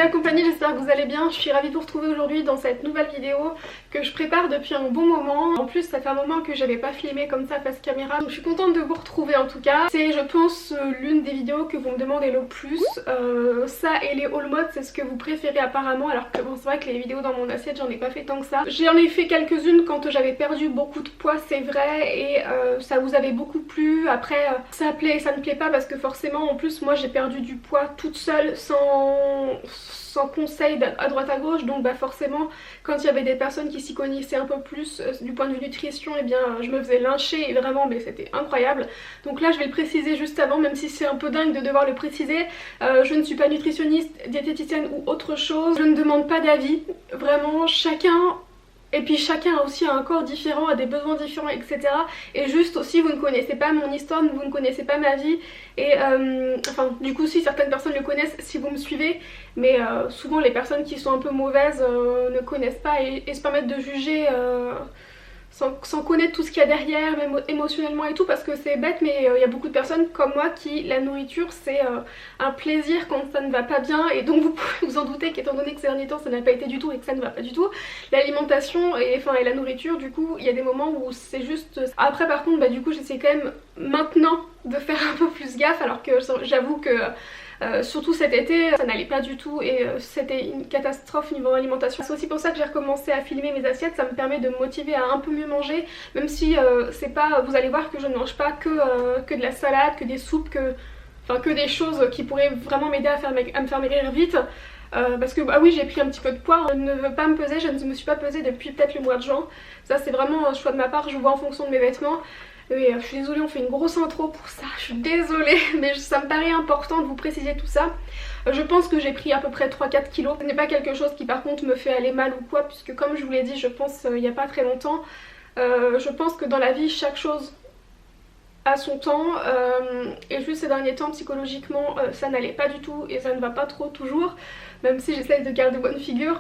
la compagnie, j'espère que vous allez bien. Je suis ravie de vous retrouver aujourd'hui dans cette nouvelle vidéo que je prépare depuis un bon moment. En plus ça fait un moment que j'avais pas filmé comme ça face caméra, donc je suis contente de vous retrouver en tout cas. C'est je pense l'une des vidéos que vous me demandez le plus. Ça et les haul mode c'est ce que vous préférez apparemment, alors que bon c'est vrai que les vidéos dans mon assiette j'en ai pas fait tant que ça. J'en ai fait quelques-unes quand j'avais perdu beaucoup de poids c'est vrai, et ça vous avait beaucoup plu. Après ça plaît et ça ne plaît pas parce que forcément en plus moi j'ai perdu du poids toute seule sans conseil à droite à gauche, donc bah forcément quand il y avait des personnes qui s'y connaissaient un peu plus du point de vue nutrition, et bien je me faisais lyncher et vraiment mais c'était incroyable. Donc là je vais le préciser juste avant, même si c'est un peu dingue de devoir le préciser, je ne suis pas nutritionniste, diététicienne ou autre chose, je ne demande pas d'avis, vraiment chacun. Et puis chacun a aussi un corps différent, a des besoins différents, etc. Et juste aussi vous ne connaissez pas mon histoire, vous ne connaissez pas ma vie. Et enfin du coup si certaines personnes le connaissent si vous me suivez, mais souvent les personnes qui sont un peu mauvaises ne connaissent pas et se permettent de juger sans connaître tout ce qu'il y a derrière, même émotionnellement et tout, parce que c'est bête mais il y a beaucoup de personnes comme moi qui la nourriture c'est un plaisir quand ça ne va pas bien, et donc vous pouvez vous en douter qu'étant donné que ces derniers temps ça n'a pas été du tout et que ça ne va pas du tout, l'alimentation et la nourriture du coup il y a des moments où c'est juste... Après par contre bah du coup j'essaie quand même maintenant de faire un peu plus gaffe, alors que j'avoue que surtout cet été ça n'allait pas du tout et c'était une catastrophe niveau alimentation. C'est aussi pour ça que j'ai recommencé à filmer mes assiettes, ça me permet de me motiver à un peu mieux manger, même si c'est pas, vous allez voir que je ne mange pas que de la salade, que des soupes, que des choses qui pourraient vraiment m'aider à me faire maigrir vite. Parce que bah oui j'ai pris un petit peu de poids, je ne veux pas me peser, je ne me suis pas pesée depuis peut-être le mois de juin. Ça c'est vraiment un choix de ma part, je vois en fonction de mes vêtements. Oui, je suis désolée, on fait une grosse intro pour ça, je suis désolée, mais ça me paraît important de vous préciser tout ça. Je pense que j'ai pris à peu près 3-4 kilos. Ce n'est pas quelque chose qui par contre me fait aller mal ou quoi, puisque comme je vous l'ai dit, je pense il n'y a pas très longtemps, je pense que dans la vie, chaque chose a son temps, et juste ces derniers temps, psychologiquement, ça n'allait pas du tout et ça ne va pas trop toujours, même si j'essaye de garder bonne figure.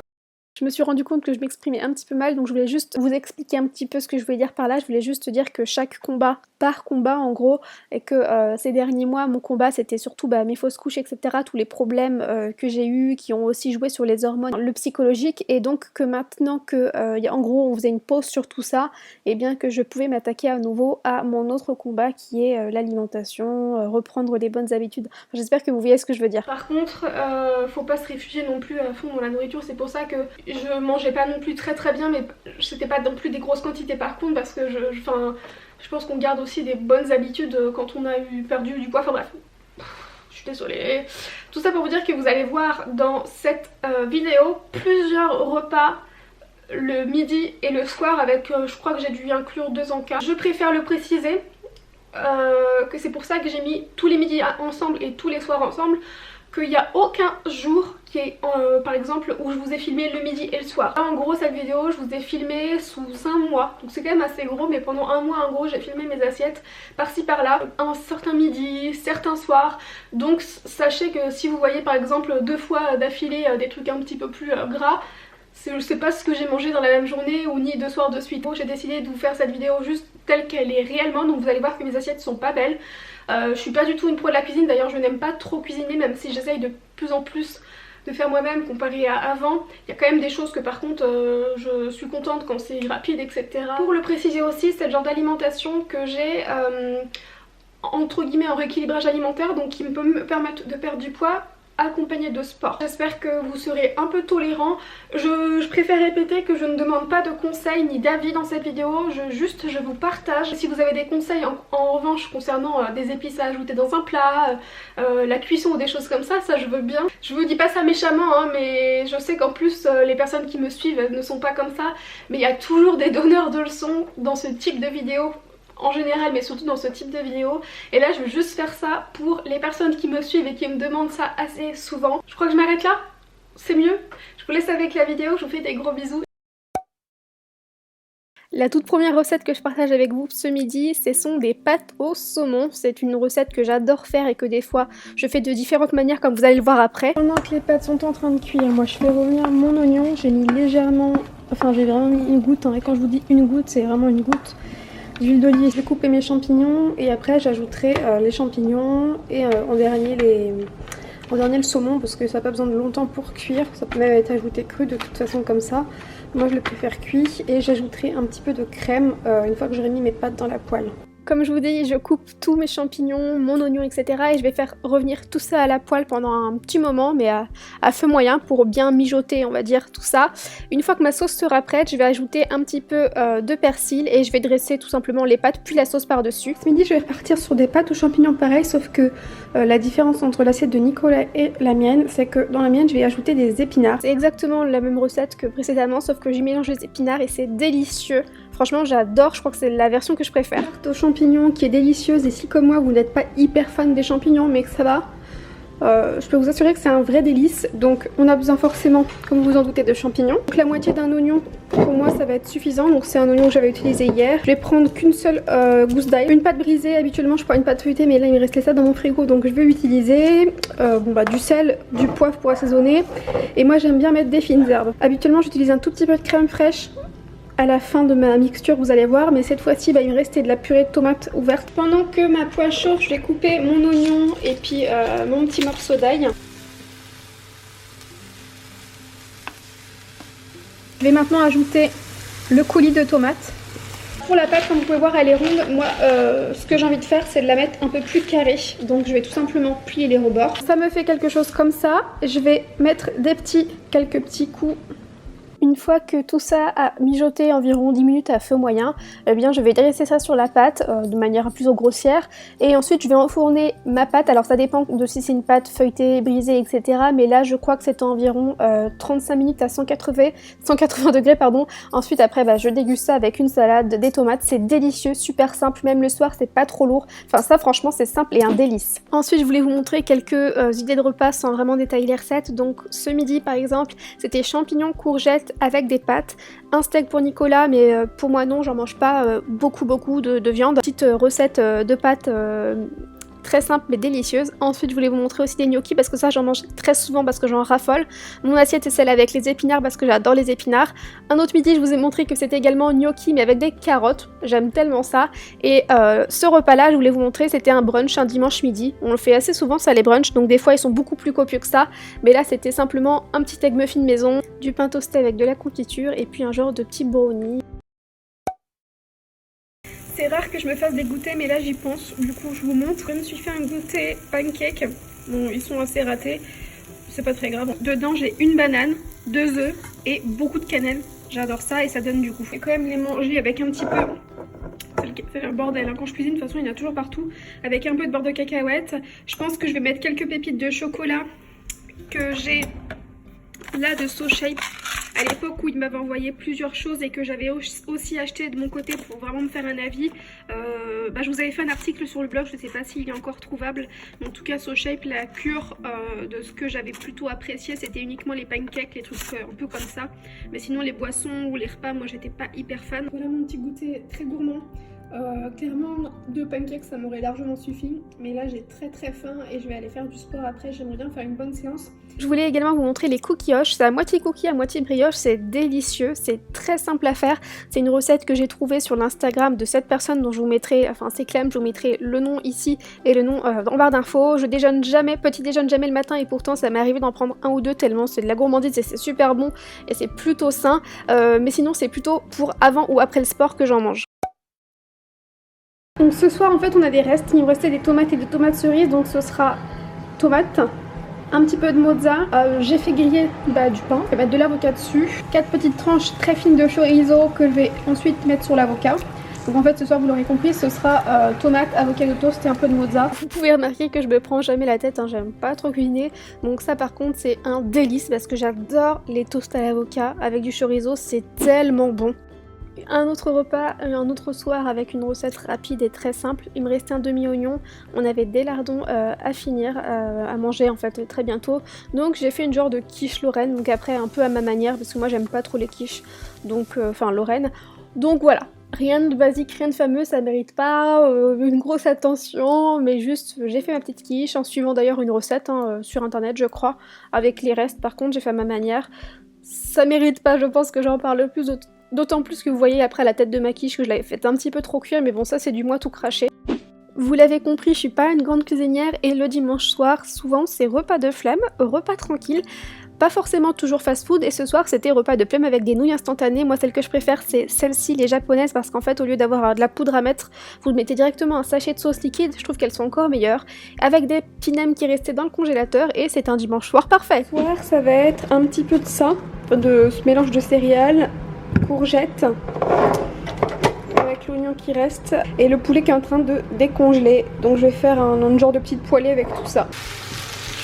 Je me suis rendu compte que je m'exprimais un petit peu mal, donc je voulais juste vous expliquer un petit peu ce que je voulais dire par là. Je voulais juste dire que chaque combat par combat en gros, et que ces derniers mois mon combat c'était surtout mes fausses couches, etc. Tous les problèmes que j'ai eu qui ont aussi joué sur les hormones, le psychologique, et donc que maintenant que en gros on faisait une pause sur tout ça, et bien que je pouvais m'attaquer à nouveau à mon autre combat qui est l'alimentation, reprendre les bonnes habitudes. Enfin, j'espère que vous voyez ce que je veux dire. Par contre faut pas se réfugier non plus à fond dans la nourriture, c'est pour ça que je mangeais pas non plus très bien, mais c'était pas non plus des grosses quantités par contre, parce que je pense qu'on garde aussi des bonnes habitudes quand on a perdu du poids, enfin bref. Je suis désolée. Tout ça pour vous dire que vous allez voir dans cette vidéo plusieurs repas le midi et le soir avec, je crois que j'ai dû inclure 2 encas. Je préfère le préciser, que c'est pour ça que j'ai mis tous les midis ensemble et tous les soirs ensemble, qu'il n'y a aucun jour qui est par exemple où je vous ai filmé le midi et le soir. Là en gros cette vidéo je vous ai filmé sous un mois, donc c'est quand même assez gros, mais pendant un mois en gros j'ai filmé mes assiettes par-ci par-là, un certain midi, certains soirs. Donc sachez que si vous voyez par exemple 2 fois d'affilée des trucs un petit peu plus gras, je sais pas ce que j'ai mangé dans la même journée ou ni 2 soirs de suite. Donc j'ai décidé de vous faire cette vidéo juste telle qu'elle est réellement, donc vous allez voir que mes assiettes sont pas belles. Je suis pas du tout une pro de la cuisine, d'ailleurs je n'aime pas trop cuisiner, même si j'essaye de plus en plus de faire moi-même comparé à avant. Il y a quand même des choses que par contre je suis contente quand c'est rapide, etc. Pour le préciser aussi, c'est le genre d'alimentation que j'ai entre guillemets en rééquilibrage alimentaire, donc qui peut me permettre de perdre du poids accompagné de sport. J'espère que vous serez un peu tolérants. Je préfère répéter que je ne demande pas de conseils ni d'avis dans cette vidéo, je vous partage. Si vous avez des conseils en revanche concernant des épices à ajouter dans un plat, la cuisson ou des choses comme ça je veux bien. Je vous dis pas ça méchamment hein, mais je sais qu'en plus les personnes qui me suivent ne sont pas comme ça, mais il y a toujours des donneurs de leçons dans ce type de vidéo en général, mais surtout dans ce type de vidéo. Et là je veux juste faire ça pour les personnes qui me suivent et qui me demandent ça assez souvent. Je crois que je m'arrête là, c'est mieux. Je vous laisse avec la vidéo, je vous fais des gros bisous. La toute première recette que je partage avec vous ce midi, ce sont des pâtes au saumon. C'est une recette que j'adore faire et que des fois je fais de différentes manières comme vous allez le voir après. Pendant que les pâtes sont en train de cuire, moi je fais revenir mon oignon. J'ai mis légèrement, enfin j'ai vraiment mis une goutte hein, et quand je vous dis une goutte c'est vraiment une goutte d'huile d'olive. Je vais couper mes champignons et après j'ajouterai les champignons et en dernier En dernier le saumon parce que ça n'a pas besoin de longtemps pour cuire, ça peut même être ajouté cru de toute façon comme ça. Moi je le préfère cuit et j'ajouterai un petit peu de crème une fois que j'aurai mis mes pâtes dans la poêle. Comme je vous dis, je coupe tous mes champignons, mon oignon, etc. et je vais faire revenir tout ça à la poêle pendant un petit moment, mais à feu moyen pour bien mijoter, on va dire, tout ça. Une fois que ma sauce sera prête, je vais ajouter un petit peu de persil et je vais dresser tout simplement les pâtes puis la sauce par-dessus. Ce midi, je vais repartir sur des pâtes aux champignons pareil, sauf que la différence entre l'assiette de Nicolas et la mienne, c'est que dans la mienne, je vais ajouter des épinards. C'est exactement la même recette que précédemment, sauf que j'y mélange les épinards et c'est délicieux. Franchement j'adore, je crois que c'est la version que je préfère. Tarte aux champignons qui est délicieuse et si comme moi vous n'êtes pas hyper fan des champignons mais que ça va, je peux vous assurer que c'est un vrai délice. Donc on a besoin forcément, comme vous en doutez, de champignons. Donc la moitié d'un oignon pour moi ça va être suffisant, donc c'est un oignon que j'avais utilisé hier. Je vais prendre qu'une seule gousse d'ail. Une pâte brisée, habituellement je prends une pâte feuilletée mais là il me restait ça dans mon frigo donc je vais l'utiliser. Du sel, du poivre pour assaisonner et moi j'aime bien mettre des fines herbes. Habituellement j'utilise un tout petit peu de crème fraîche à la fin de ma mixture, vous allez voir, mais cette fois-ci il me restait de la purée de tomates ouverte. Pendant que ma poêle chauffe, je vais couper mon oignon et puis mon petit morceau d'ail. Je vais maintenant ajouter le coulis de tomates. Pour la pâte, comme vous pouvez voir, elle est ronde. Moi, ce que j'ai envie de faire, c'est de la mettre un peu plus carrée. Donc je vais tout simplement plier les rebords. Ça me fait quelque chose comme ça. Je vais mettre quelques petits coups. Une fois que tout ça a mijoté environ 10 minutes à feu moyen, eh bien je vais dresser ça sur la pâte de manière plutôt grossière et ensuite je vais enfourner ma pâte. Alors ça dépend de si c'est une pâte feuilletée, brisée, etc. Mais là je crois que c'est environ 35 minutes à 180 degrés pardon. Ensuite après je déguste ça avec une salade, des tomates, c'est délicieux, super simple, même le soir c'est pas trop lourd. Enfin ça franchement c'est simple et un délice. Ensuite je voulais vous montrer quelques idées de repas sans vraiment détailler les recettes. Donc ce midi par exemple c'était champignons, courgettes avec des pâtes, un steak pour Nicolas mais pour moi non, j'en mange pas beaucoup de viande. Petite recette de pâtes très simple mais délicieuse. Ensuite je voulais vous montrer aussi des gnocchis parce que ça j'en mange très souvent parce que j'en raffole. Mon assiette est celle avec les épinards parce que j'adore les épinards. Un autre midi je vous ai montré que c'était également gnocchi mais avec des carottes, j'aime tellement ça. Et ce repas là je voulais vous montrer, c'était un brunch un dimanche midi. On le fait assez souvent ça les brunchs, donc des fois ils sont beaucoup plus copieux que ça, mais là c'était simplement un petit egg muffin maison, du pain toasté avec de la confiture et puis un genre de petit brownie. C'est rare que je me fasse des goûters mais là j'y pense, du coup je vous montre. Je me suis fait un goûter pancake, bon ils sont assez ratés, c'est pas très grave. Dedans j'ai une banane, 2 œufs et beaucoup de cannelle, j'adore ça et ça donne du goût. Je vais quand même les manger avec un petit peu, c'est un bordel hein. Quand je cuisine de toute façon il y en a toujours partout, avec un peu de beurre de cacahuète. Je pense que je vais mettre quelques pépites de chocolat que j'ai là de So Shape à l'époque où il m'avait envoyé plusieurs choses et que j'avais aussi acheté de mon côté pour vraiment me faire un avis. Je vous avais fait un article sur le blog, je ne sais pas s'il est encore trouvable, mais en tout cas So Shape, la cure de ce que j'avais plutôt apprécié c'était uniquement les pancakes, les trucs un peu comme ça, mais sinon les boissons ou les repas moi j'étais pas hyper fan. Voilà mon petit goûter très gourmand. Clairement 2 pancakes ça m'aurait largement suffi, mais là j'ai très faim et je vais aller faire du sport après, j'aimerais bien faire une bonne séance. Je voulais également vous montrer les coquilloches, c'est à moitié cookie à moitié brioche, c'est délicieux, c'est très simple à faire. C'est une recette que j'ai trouvée sur l'Instagram de cette personne dont je vous mettrai, enfin c'est Clem, je vous mettrai le nom ici et le nom en barre d'infos. Je déjeune jamais, petit déjeune jamais le matin et pourtant ça m'est arrivé d'en prendre 1 ou 2 tellement c'est de la gourmandise et c'est super bon et c'est plutôt sain, mais sinon c'est plutôt pour avant ou après le sport que j'en mange. Donc ce soir en fait on a des restes, il nous restait des tomates et des tomates cerises, donc ce sera tomates, un petit peu de mozza, j'ai fait griller du pain, je vais mettre de l'avocat dessus, 4 petites tranches très fines de chorizo que je vais ensuite mettre sur l'avocat. Donc en fait ce soir vous l'aurez compris ce sera tomates, avocat de toast et un peu de mozza. Vous pouvez remarquer que je me prends jamais la tête, hein, j'aime pas trop cuisiner, donc ça par contre c'est un délice parce que j'adore les toasts à l'avocat avec du chorizo, c'est tellement bon. Un autre repas, un autre soir avec une recette rapide et très simple. Il me restait un demi-oignon, on avait des lardons à finir, à manger en fait très bientôt. Donc j'ai fait une genre de quiche lorraine, donc après un peu à ma manière parce que moi j'aime pas trop les quiches, donc enfin lorraine. Donc voilà, rien de basique, rien de fameux, ça mérite pas une grosse attention, mais juste j'ai fait ma petite quiche en suivant d'ailleurs une recette sur internet je crois, avec les restes par contre j'ai fait à ma manière. Ça mérite pas je pense que j'en parle plus, d'autant plus que vous voyez après la tête de ma quiche que je l'avais fait un petit peu trop cuire, mais bon ça c'est du moi tout craché. Vous l'avez compris, je suis pas une grande cuisinière et le dimanche soir, souvent c'est repas de flemme, repas tranquille, pas forcément toujours fast food, et ce soir c'était repas de flemme avec des nouilles instantanées. Moi celle que je préfère c'est celle-ci, les japonaises, parce qu'en fait au lieu d'avoir de la poudre à mettre, vous mettez directement un sachet de sauce liquide, je trouve qu'elles sont encore meilleures, avec des petits nems qui restaient dans le congélateur, et c'est un dimanche soir parfait. Ce soir ça va être un petit peu de ça, de ce mélange de céréales, courgettes, avec l'oignon qui reste et le poulet qui est en train de décongeler. Donc je vais faire un genre de petite poêlée avec tout ça.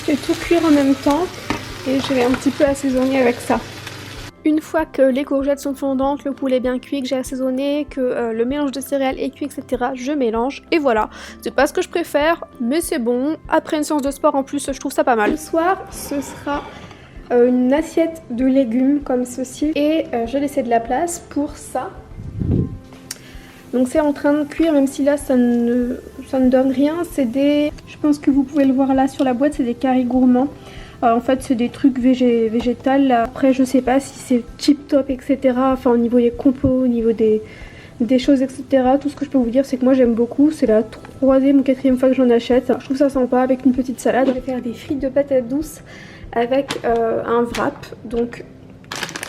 Je vais tout cuire en même temps et je vais un petit peu assaisonner avec ça. Une fois que les courgettes sont fondantes, le poulet bien cuit, que j'ai assaisonné, que le mélange de céréales est cuit, etc., je mélange et voilà. C'est pas ce que je préfère, mais c'est bon. Après une séance de sport en plus, je trouve ça pas mal. Ce soir, ce sera une assiette de légumes comme ceci et je vais laisser de la place pour ça. Donc c'est en train de cuire, même si là ça ne donne rien. C'est des... Je pense que vous pouvez le voir là sur la boîte, c'est des caries gourmands. En fait c'est des trucs végétales. Après je sais pas si c'est tip top, etc. Enfin au niveau des compos, au niveau des choses, etc. Tout ce que je peux vous dire c'est que moi j'aime beaucoup. C'est la 3e ou 4e fois que j'en achète. Je trouve ça sympa avec une petite salade. Je vais faire des frites de patates douces avec un wrap. Donc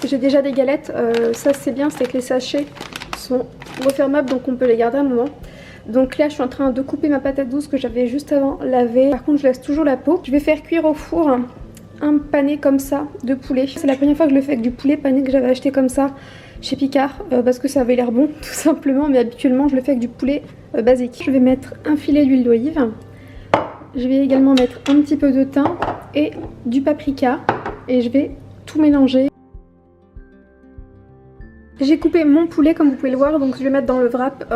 j'ai déjà des galettes. Ça c'est bien, c'est que les sachets sont refermables, donc on peut les garder un moment. Donc là je suis en train de couper ma patate douce que j'avais juste avant lavée. Par contre je laisse toujours la peau. Je vais faire cuire au four un pané comme ça de poulet. C'est la première fois que je le fais avec du poulet pané que j'avais acheté comme ça chez Picard parce que ça avait l'air bon tout simplement, mais habituellement je le fais avec du poulet basique. Je vais mettre un filet d'huile d'olive. Je vais également mettre un petit peu de thym et du paprika et je vais tout mélanger. J'ai coupé mon poulet comme vous pouvez le voir, donc je vais mettre dans le wrap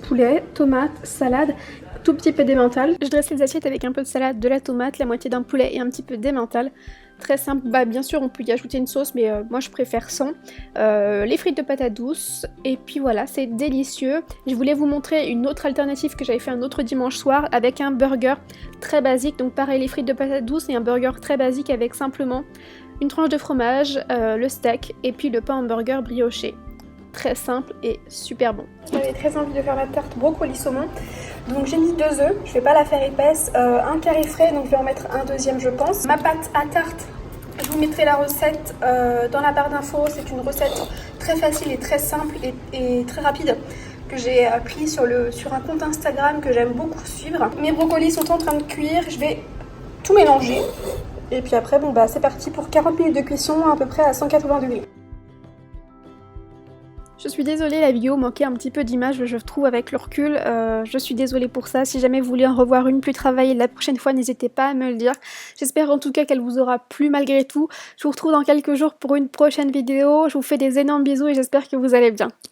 poulet, tomate, salade, tout petit peu d'emmental. Je dresse les assiettes avec un peu de salade, de la tomate, la moitié d'un poulet et un petit peu d'emmental. Très simple, bah bien sûr on peut y ajouter une sauce mais moi je préfère sans. Les frites de patates douces et puis voilà, c'est délicieux. Je voulais vous montrer une autre alternative que j'avais fait un autre dimanche soir avec un burger très basique. Donc pareil, les frites de patates douces et un burger très basique avec simplement une tranche de fromage, le steak et puis le pain hamburger brioché. Très simple et super bon. J'avais très envie de faire ma tarte brocoli saumon, donc j'ai mis 2 œufs, je vais pas la faire épaisse, un carré frais, donc je vais en mettre un deuxième je pense. Ma pâte à tarte, je vous mettrai la recette dans la barre d'infos. C'est une recette très facile et très simple et très rapide que j'ai pris sur un compte Instagram que j'aime beaucoup suivre. Mes brocolis sont en train de cuire, je vais tout mélanger et puis après bon bah c'est parti pour 40 minutes de cuisson à peu près à 180 degrés. Je suis désolée, la vidéo manquait un petit peu d'image, je trouve, avec le recul. Je suis désolée pour ça. Si jamais vous voulez en revoir une plus travaillée la prochaine fois, n'hésitez pas à me le dire. J'espère en tout cas qu'elle vous aura plu malgré tout. Je vous retrouve dans quelques jours pour une prochaine vidéo. Je vous fais des énormes bisous et j'espère que vous allez bien.